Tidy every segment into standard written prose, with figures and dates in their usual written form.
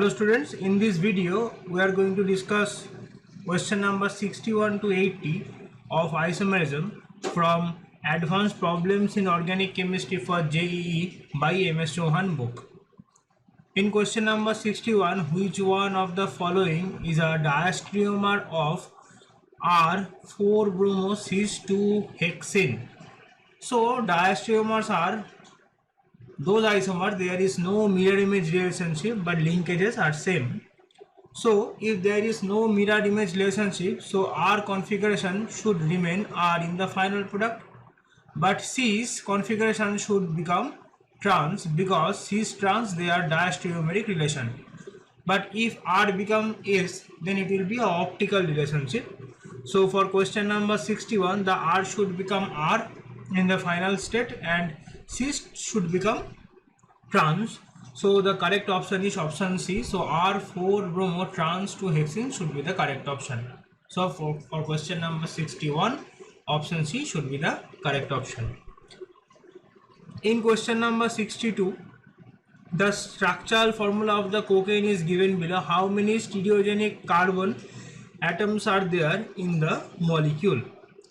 Hello students, in this video we are going to discuss question number 61 to 80 of isomerism from Advanced Problems in Organic Chemistry for JEE by MS Chauhan book. In question number 61, which one of the following is a diastereomer of R4-bromo cis-2-hexene? So diastereomers are those isomers there is no mirror image relationship but linkages are same. So if there is no mirror image relationship, so R configuration should remain R in the final product, but cis configuration should become trans because cis trans they are diastereomeric relation. But if R become S, then it will be a optical relationship. So for question number 61, the R should become R in the final state and cis should become trans. So the correct option is option C. So R4-bromo trans to hexene should be the correct option. So for question number 61, option C should be the correct option. In question number 62, the structural formula of the cocaine is given below. How many stereogenic carbon atoms are there in the molecule?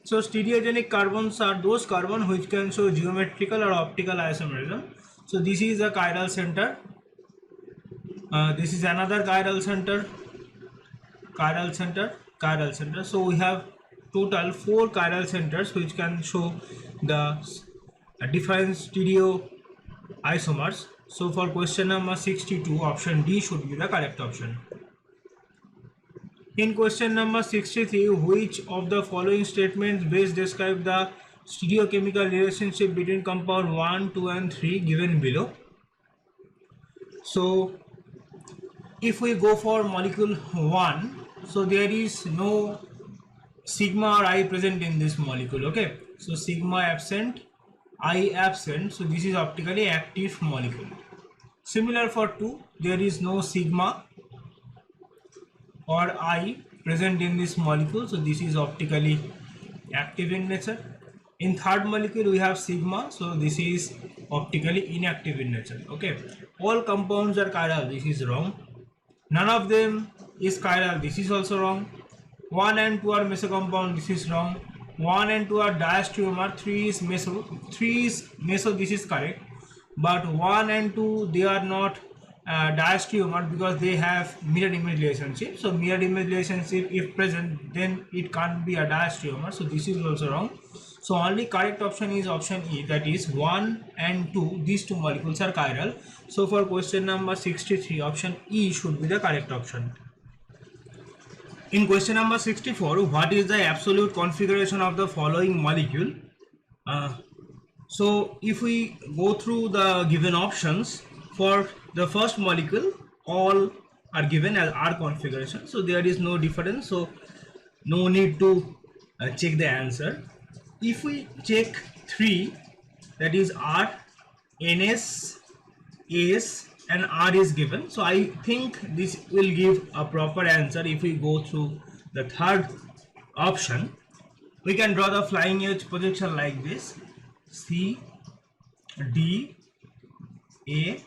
So stereogenic carbons are those carbon which can show geometrical or optical isomerism. So this is a chiral center. This is another chiral center. So we have total 4 chiral centers which can show the different stereo isomers. So for question number 62, option D should be the correct option. In question number 63, which of the following statements best describe the stereochemical relationship between compound 1, 2 and 3 given below? So if we go for molecule 1, so there is no sigma or I present in this molecule, okay? So sigma absent, I absent, so this is optically active molecule. Similar for 2, there is no sigma or I present in this molecule, so this is optically active in nature. In third molecule we have sigma, so this is optically inactive in nature, okay? All compounds are chiral, this is wrong. None of them is chiral, this is also wrong. 1 and 2 are meso compound, this is wrong. 1 and 2 are diastereomer, 3 is meso, this is correct. But 1 and 2 they are not diastereomer because they have mirror image relationship. So mirror image relationship if present, then it can't be a diastereomer, so this is also wrong. So only correct option is option E, that is 1 and 2, these two molecules are chiral. So for question number 63, option E should be the correct option. In question number 64, what is the absolute configuration of the following molecule? So if we go through the given options, for the first molecule all are given as R configuration, so there is no difference, so no need to check the answer. If we check 3, that is R, NS, S and R is given, so I think this will give a proper answer. If we go through the third option, we can draw the flying edge projection like this: C, D, A,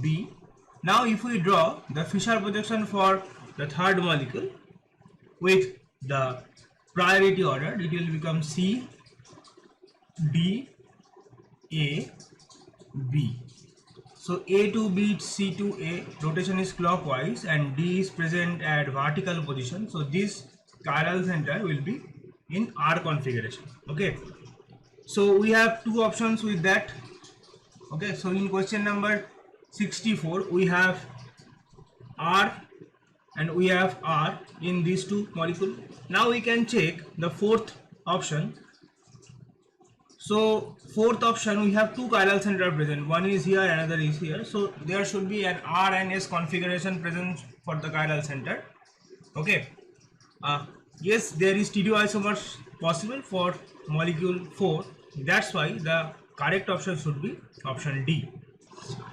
B. Now if we draw the Fisher projection for the third molecule with the priority order, it will become C, D, A, B. So A to B, C to A, rotation is clockwise and D is present at vertical position. So this chiral center will be in R configuration, okay? So we have two options with that, okay? So in question number 64, we have R and we have R in these two molecules. Now we can check the fourth option. So fourth option, we have two chiral center present, one is here, another is here, so there should be an R and S configuration present for the chiral center, okay? Yes, there is stereoisomers possible for molecule 4, that's why the correct option should be option D.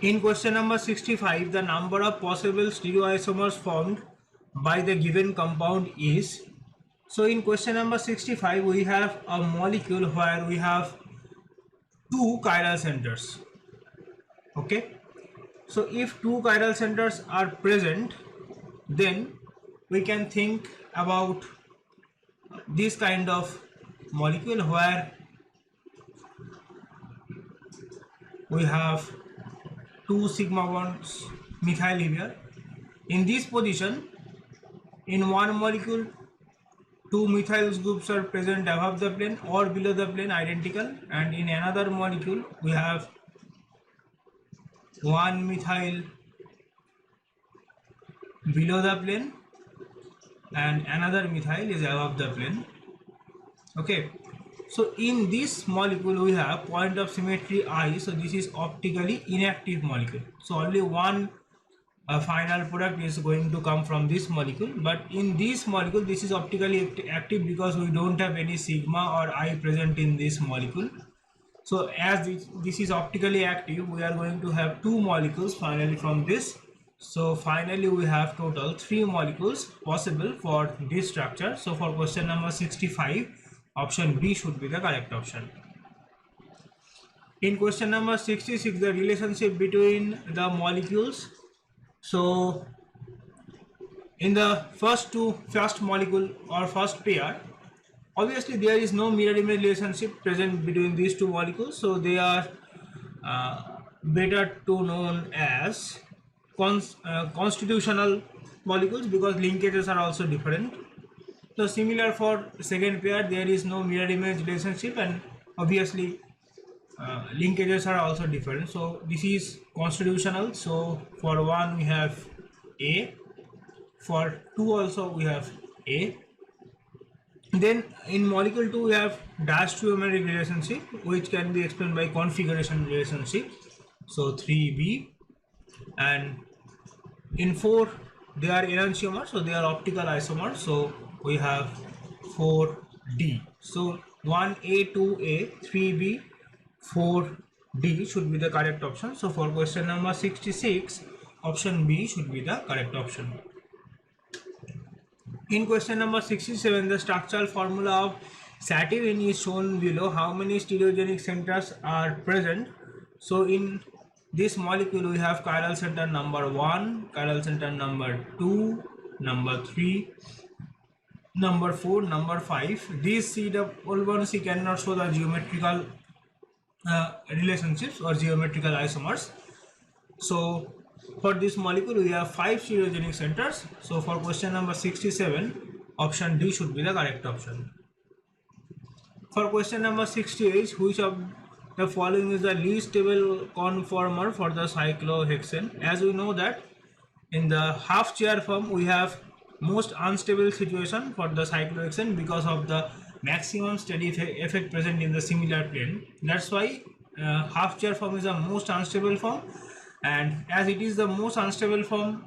In question number 65, the number of possible stereoisomers formed by the given compound is. So in question number 65, we have a molecule where we have two chiral centers, okay? So if two chiral centers are present, then we can think about this kind of molecule where we have two sigma bonds methyl here. In this position, in one molecule two methyl groups are present above the plane or below the plane identical, and in another molecule we have one methyl below the plane and another methyl is above the plane. Okay, so in this molecule we have point of symmetry I, so this is optically inactive molecule, so only one final product is going to come from this molecule. But in this molecule this is optically active because we don't have any sigma or I present in this molecule. So as this is optically active, we are going to have two molecules finally from this. So finally we have total 3 molecules possible for this structure. So for question number 65, option B should be the correct option. In question number 66, the relationship between the molecules. So in the first molecule or first pair, obviously there is no mirror image relationship present between these two molecules, so they are better to known as constitutional molecules because linkages are also different. So similar for second pair, there is no mirror image relationship, and obviously linkages are also different. So this is constitutional. So for one we have A, for two also we have A. Then in molecule 2 we have diastereomeric relationship, which can be explained by configuration relationship, so 3B. And in 4 they are enantiomers, so they are optical isomers, so we have 4D. So 1A, 2A, 3B, 4D should be the correct option. So for question number 66, option B should be the correct option. In question number 67, the structural formula of sativin is shown below. How many stereogenic centers are present? So in this molecule we have chiral center number 1, chiral center number 2, number 3, number 4, number 5. These C cannot show the geometrical relationships or geometrical isomers. So for this molecule we have 5 stereogenic centers. So for question number 67, option D should be the correct option. For question number 68, which of the following is the least stable conformer for the cyclohexane? As we know that in the half chair form we have most unstable situation for the cyclohexane because of the maximum steady effect present in the similar plane. That's why half chair form is the most unstable form, and as it is the most unstable form,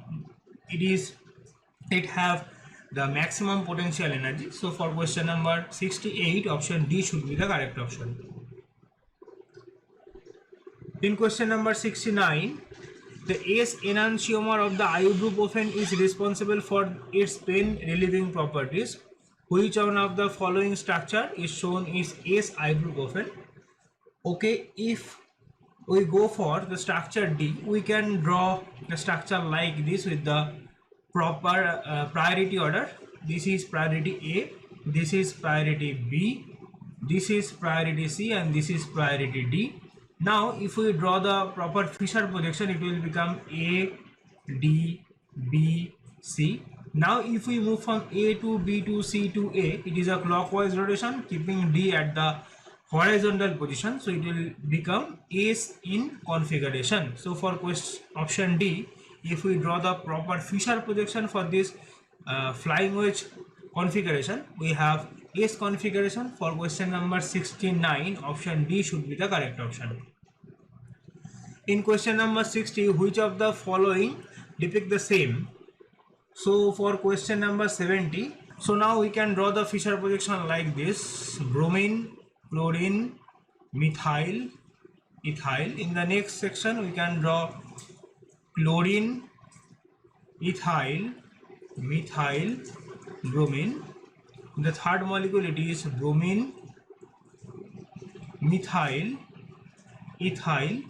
it have the maximum potential energy. So for question number 68, option D should be the correct option. In question number 69, the S enantiomer of the ibuprofen is responsible for its pain relieving properties. Which one of the following structure is shown is S ibuprofen? Okay, if we go for the structure D, we can draw the structure like this with the proper priority order. This is priority A, this is priority B, this is priority C, and this is priority D. Now if we draw the proper Fisher projection, it will become A, D, B, C. Now if we move from A to B to C to A, it is a clockwise rotation keeping D at the horizontal position, so it will become S in configuration. So for option D, if we draw the proper Fisher projection for this flying wedge configuration, we have S configuration. For question number 69, option D should be the correct option. In question number 60, which of the following depict the same? So for question number 70, so now we can draw the Fisher projection like this: bromine, chlorine, methyl, ethyl. In the next section we can draw chlorine, ethyl, methyl, bromine. In the third molecule it is bromine, methyl, ethyl,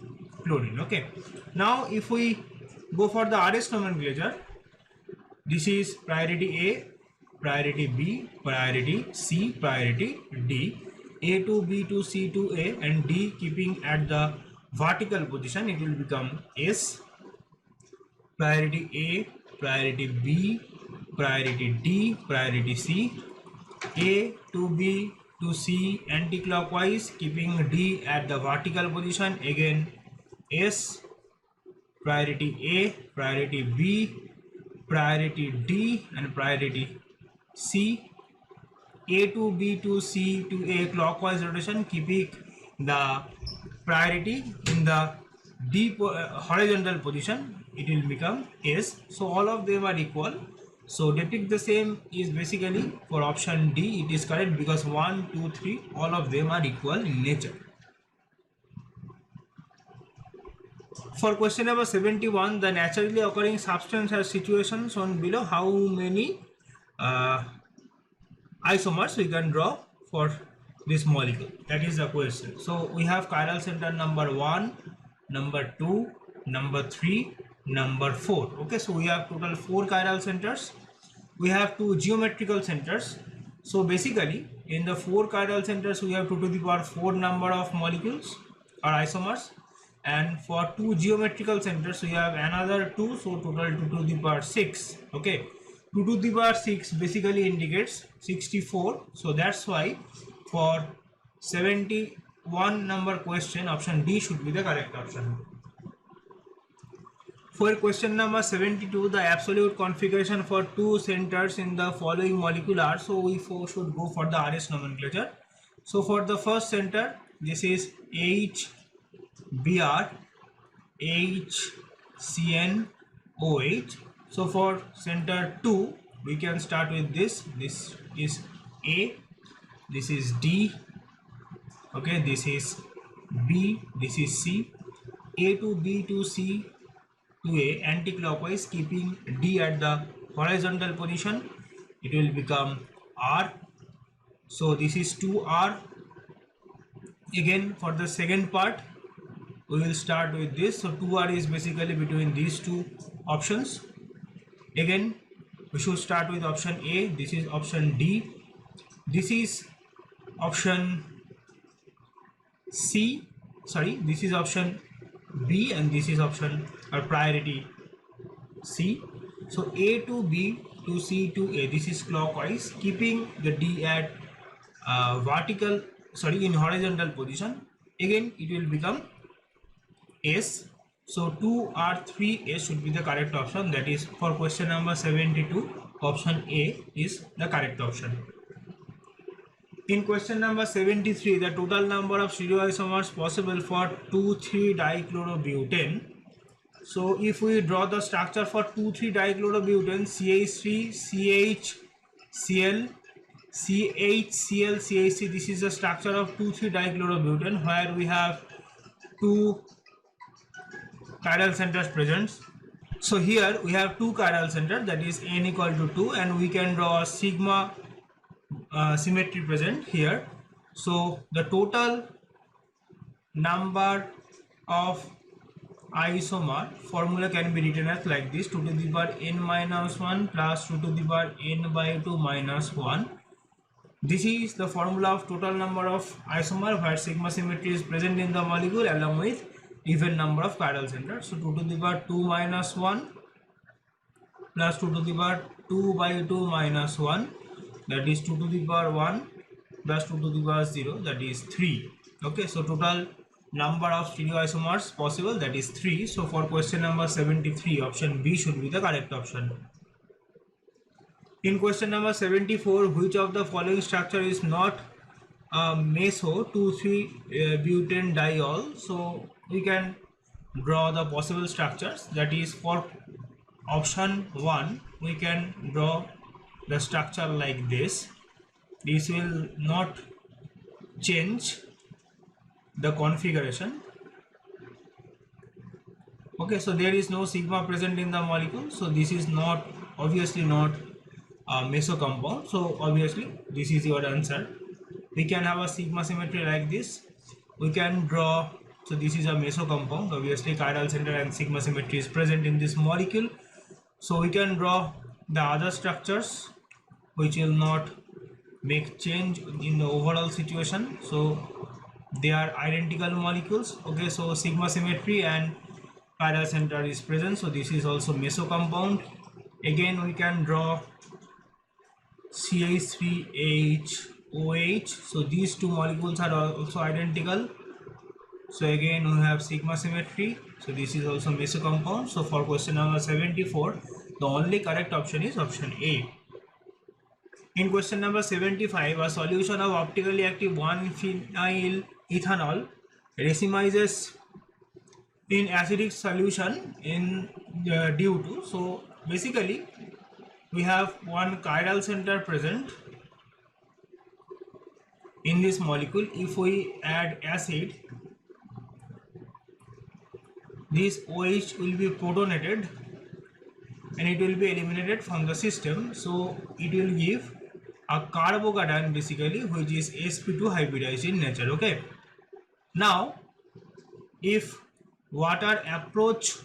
chlorine. Okay, now if we go for the RS nomenclature. This is priority A, priority B, priority C, priority D. A to B to C to A and D keeping at the vertical position, it will become S. Priority A, priority B, priority D, priority C. A to B to C anti-clockwise keeping D at the vertical position, again S. Priority A, priority B, priority D and priority C. A to B to C to A clockwise rotation keeping the priority in the D horizontal position, it will become S. So all of them are equal. So they pick the same is basically for option D. It is correct because 1, 2, 3 all of them are equal in nature. For question number 71, the naturally occurring substance has situation shown below. How many isomers we can draw for this molecule? That is the question. So we have chiral center number 1, number 2, number 3, number 4. Okay, so we have total 4 chiral centers. We have 2 geometrical centers. So basically in the 4 chiral centers we have 2 to the power 4 number of molecules or isomers, and for 2 geometrical centers we have another 2, so total 2 to the power 6. Okay, 2 to the power 6 basically indicates 64. So that's why for 71 number question, option D should be the correct option. For question number 72, the absolute configuration for 2 centers in the following molecule are. So we should go for the RS nomenclature. So for the first center, this is HBr, HCnOH. So for center 2, we can start with this. This is A, this is D, okay, this is B, this is C. A to B to C to A anti-clockwise keeping D at the horizontal position, it will become R. So this is 2R. Again for the second part we will start with this. So 2R is basically between these two options. Again we should start with option A. This is option D. This is option C. Sorry, this is option B and this is option or priority C. So A to B to C to A, this is clockwise keeping the D at in horizontal position. Again it will become S. So 2R3S should be the correct option. That is for question number 72, option A is the correct option. In question number 73, the total number of stereoisomers possible for 2,3-dichlorobutane. So if we draw the structure for 2,3-dichlorobutane, CH3, CHCl, CHCl, CHC, this is the structure of 2,3-dichlorobutane where we have 2 chiral centers present. So here we have 2 chiral centers, that is n equal to 2, and we can draw a sigma symmetry present here. So the total number of isomer formula can be written as like this: 2 to the power n minus 1 plus 2 to the power n by 2 minus 1. This is the formula of total number of isomer where sigma symmetry is present in the molecule along with even number of chiral centers. So 2 to the power 2 minus 1 plus 2 to the power 2 by 2 minus 1, that is 2 to the power 1 plus 2 to the power 0, that is 3. Okay, so total number of stereoisomers possible, that is 3. So for question number 73, option B should be the correct option. In question number 74, which of the following structure is not a meso 2,3 butane-diol? So we can draw the possible structures. That is for option 1, we can draw the structure like this. This will not change the configuration. Okay, so there is no sigma present in the molecule, so this is not, obviously not a meso compound. So obviously this is your answer. We can have a sigma symmetry like this. We can draw So this is a meso compound. Obviously chiral center and sigma symmetry is present in this molecule. So we can draw the other structures which will not make change in the overall situation. So they are identical molecules. Okay, so sigma symmetry and chiral center is present. So this is also meso compound. Again we can draw CH3HOH. So these two molecules are also identical. So again we have sigma symmetry. So this is also meso compound. So for question number 74, the only correct option is option A. In question number 75, a solution of optically active 1-phenyl ethanol racemizes in acidic solution in due to. So basically we have one chiral center present in this molecule. If we add acid, this OH will be protonated and it will be eliminated from the system. So it will give a carbocation basically, which is sp2 hybridized in nature. Okay, now if water approach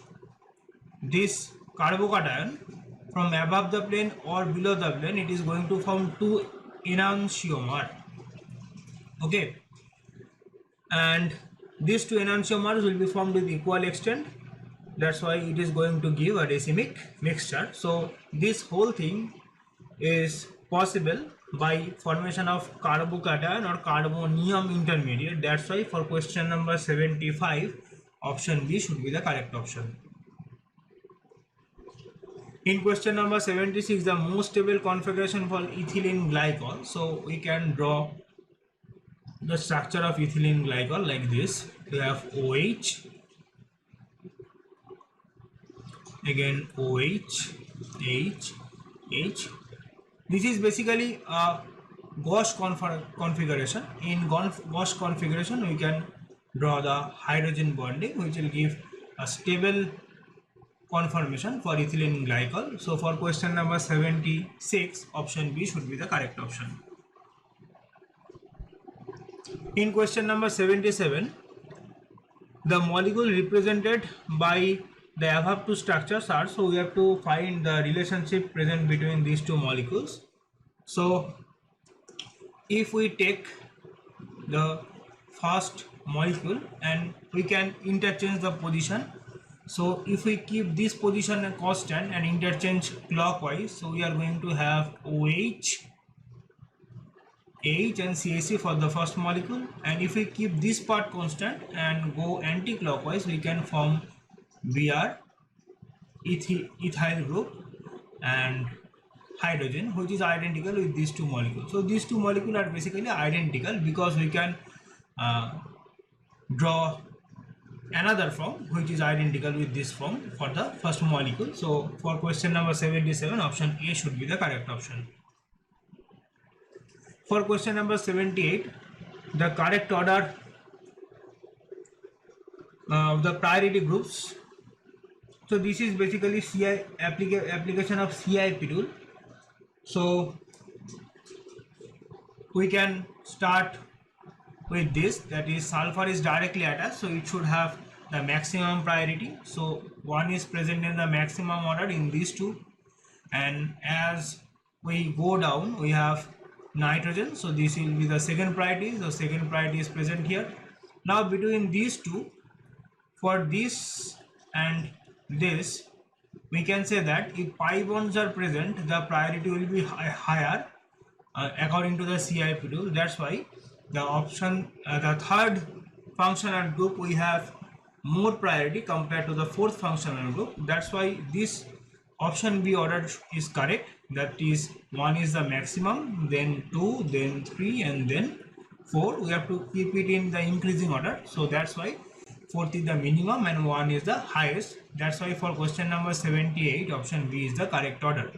this carbocation from above the plane or below the plane, it is going to form two enantiomer. Okay, and these two enantiomers will be formed with equal extent. That's why it is going to give a racemic mixture. So this whole thing is possible by formation of carbocation or carbonium intermediate. That's why for question number 75, option B should be the correct option. In question number 76, the most stable configuration for ethylene glycol. So we can draw the structure of ethylene glycol like this. We have OH, again OH, H, H. This is basically a Gauss configuration. In Gauss configuration, we can draw the hydrogen bonding, which will give a stable conformation for ethylene glycol. So for question number 76, option B should be the correct option. In question number 77, the molecule represented by the above two structures are, so we have to find the relationship present between these two molecules. So if we take the first molecule and we can interchange the position. So if we keep this position a constant and interchange clockwise, so we are going to have OH, H and CH3 for the first molecule, and if we keep this part constant and go anti-clockwise, we can form Br, ethyl group and hydrogen, which is identical with these two molecules. So these two molecules are basically identical because we can draw another form which is identical with this form for the first molecule. So for question number 77, option A should be the correct option. For question number 78, the correct order of the priority groups. So this is basically CI application of CIP rule. So we can start with this, that is sulfur is directly attached, so it should have the maximum priority. So one is present in the maximum order in these two, and as we go down we have nitrogen, so this will be the second priority. So second priority is present here. Now between these two, for this and this, we can say that if pi bonds are present, the priority will be higher according to the CIP rule. That's why the option, the third functional group, we have more priority compared to the fourth functional group. That's why this option B order is correct. That is, 1 is the maximum, then 2, then 3, and then 4. We have to keep it in the increasing order. So that's why 4th is the minimum and 1 is the highest. That's why for question number 78, option B is the correct order.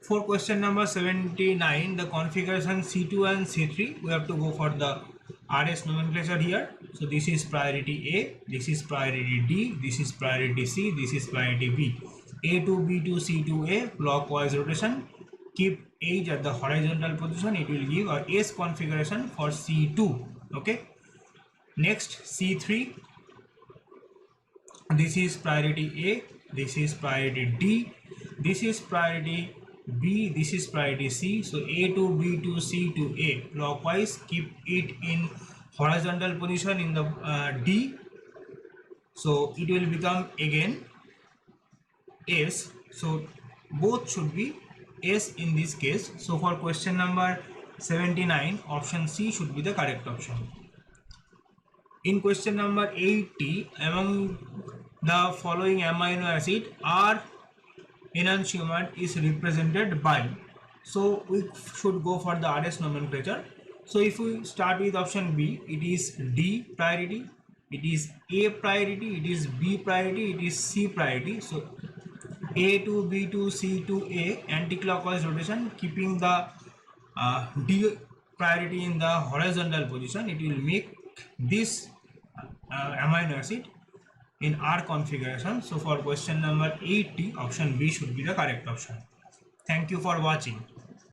For question number 79, the configuration C2 and C3, we have to go for the RS nomenclature here. So this is priority A, this is priority D, this is priority C, this is priority B. A to B to C to A, clockwise rotation. Keep H at the horizontal position, it will give a S configuration for C2. Okay. Next, C3. This is priority A, this is priority D, this is priority B, this is priority C. So A to B to C to A clockwise, keep it in horizontal position in the D. So it will become again S. So both should be S in this case. So for question number 79, option C should be the correct option. In question number 80, among the following amino acid are enantiomer is represented by. So we should go for the RS nomenclature. So if we start with option B, it is D priority, it is A priority, it is B priority, it is C priority. So A to B to C to A, anti-clockwise rotation, keeping the D priority in the horizontal position. It will make this amino acid in R configuration. So for question number 80, option B should be the correct option. Thank you for watching.